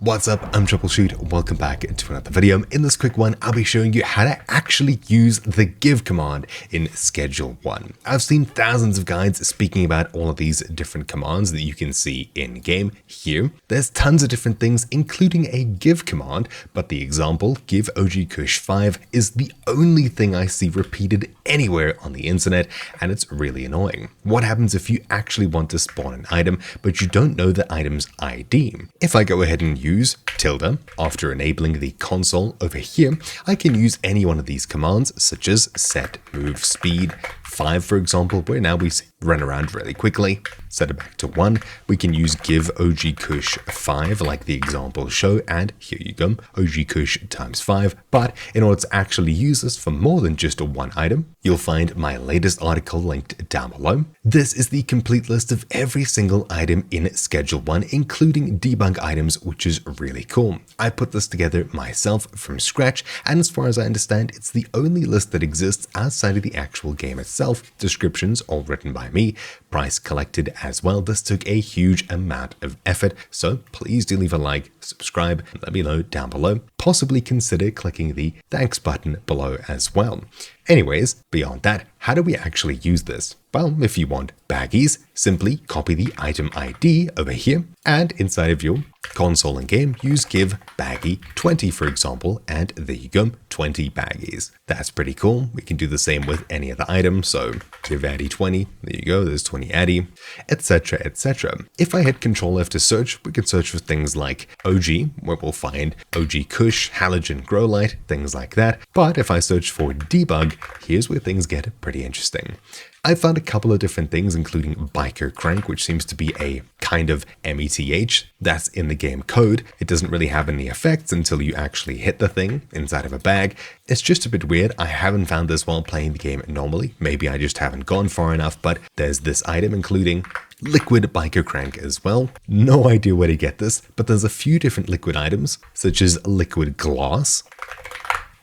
What's up, I'm Troubleshoot, welcome back to another video. In this quick one, I'll be showing you how to actually use the give command in Schedule 1. I've seen thousands of guides speaking about all of these different commands that you can see in game here. There's tons of different things, including a give command, but the example, give OG Kush 5, is the only thing I see repeated anywhere on the internet, and it's really annoying. What happens if you actually want to spawn an item, but you don't know the item's ID? If I go ahead and use tilde after enabling the console over here, I can use any one of these commands such as set move speed 5, for example, where now we run around really quickly. Set it back to 1. We can use give OG Kush 5 like the example show, and here you go, OG Kush times 5. But in order to actually use this for more than just one item, you'll find my latest article linked down below. This is the complete list of every single item in Schedule 1, including debug items, which is really cool. I put this together myself from scratch, and as far as I understand, it's the only list that exists outside of the actual game itself. Descriptions all written by me, price collected as well. This took a huge amount of effort, so please do leave a like, subscribe, and let me know down below. Possibly consider clicking the thanks button below as well. Anyways, beyond that, how do we actually use this? Well, if you want baggies, simply copy the item ID over here, and inside of your console and game, use give baggie 20, for example, and there you go, 20 baggies. That's pretty cool. We can do the same with any other item, so give addy 20, there you go, there's 20 addy, etc, etc. If I hit Control F to search, we can search for things like OG, where we'll find OG Kush, Halogen Grow Light, things like that. But if I search for debug, here's where things get pretty interesting. I found a couple of different things, including Biker Crank, which seems to be a kind of METH that's in the game code. It doesn't really have any effects until you actually hit the thing inside of a bag. It's just a bit weird. I haven't found this while playing the game normally. Maybe I just haven't gone far enough, but there's this item, including liquid biker crank as well. No idea where to get this, but there's a few different liquid items, such as liquid glass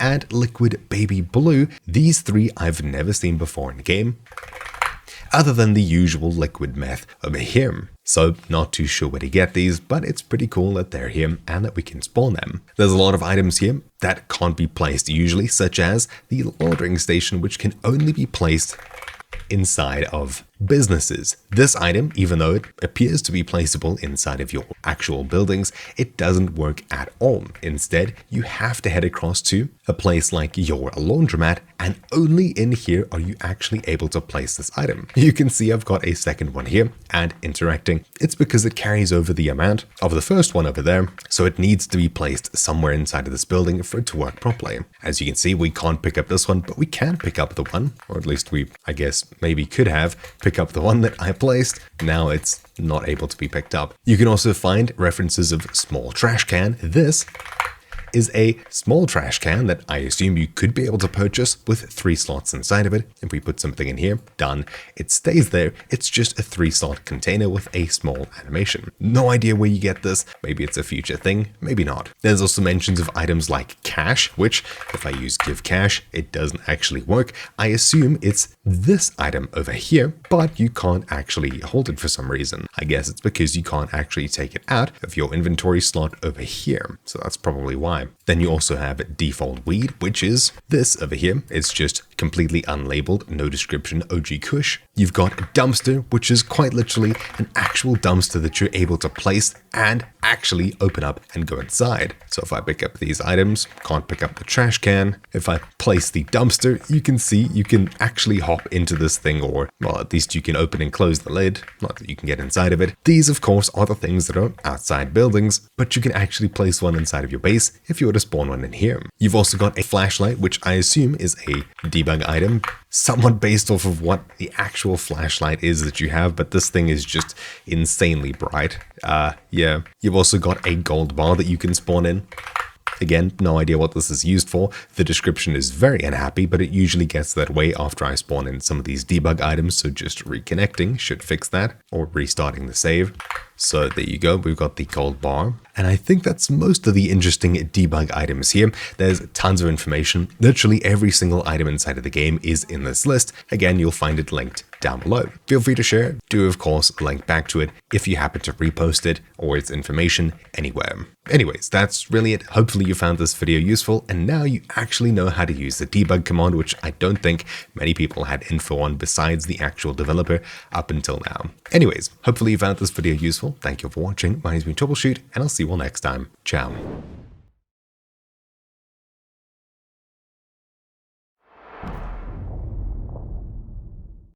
and liquid baby blue. These three I've never seen before in the game, other than the usual liquid meth over here. So not too sure where to get these, but it's pretty cool that they're here and that we can spawn them. There's a lot of items here that can't be placed usually, such as the laundering station, which can only be placed inside of businesses. This item, even though it appears to be placeable inside of your actual buildings, it doesn't work at all. Instead, you have to head across to a place like your laundromat, and only in here are you actually able to place this item. You can see I've got a second one here and interacting. It's because it carries over the amount of the first one over there, so it needs to be placed somewhere inside of this building for it to work properly. As you can see, we can't pick up this one, but we can pick up the one, or at least we, I guess, maybe could have pick up the one that I placed. Now it's not able to be picked up. You can also find references of small trash can. This is a small trash can that I assume you could be able to purchase with 3 slots inside of it. If we put something in here, done. It stays there. It's just a 3-slot container with a small animation. No idea where you get this. Maybe it's a future thing, maybe not. There's also mentions of items like cash, which if I use give cash, it doesn't actually work. I assume it's this item over here, but you can't actually hold it for some reason. I guess it's because you can't actually take it out of your inventory slot over here. So that's probably why. Then you also have default weed, which is this over here. It's just completely unlabeled, no description, OG Kush. You've got a dumpster, which is quite literally an actual dumpster that you're able to place and actually open up and go inside. So if I pick up these items, can't pick up the trash can. If I place the dumpster, you can see you can actually hop into this thing, or well, at least you can open and close the lid, not that you can get inside of it. These, of course, are the things that are outside buildings, but you can actually place one inside of your base if you were to spawn one in here. You've also got a flashlight, which I assume is a debug item, somewhat based off of what the actual flashlight is that you have, but this thing is just insanely bright. Yeah. You've also got a gold bar that you can spawn in. Again, no idea what this is used for. The description is very unhappy, but it usually gets that way after I spawn in some of these debug items, so just reconnecting should fix that, or restarting the save. So there you go, we've got the gold bar. And I think that's most of the interesting debug items here. There's tons of information. Literally every single item inside of the game is in this list. Again, you'll find it linked down below. Feel free to share. Do, of course, link back to it if you happen to repost it or its information anywhere. Anyways, that's really it. Hopefully you found this video useful and now you actually know how to use the debug command, which I don't think many people had info on besides the actual developer up until now. Anyways, hopefully you found this video useful. Thank you for watching. My name's been Troubleshoot and I'll see you all next time. Ciao.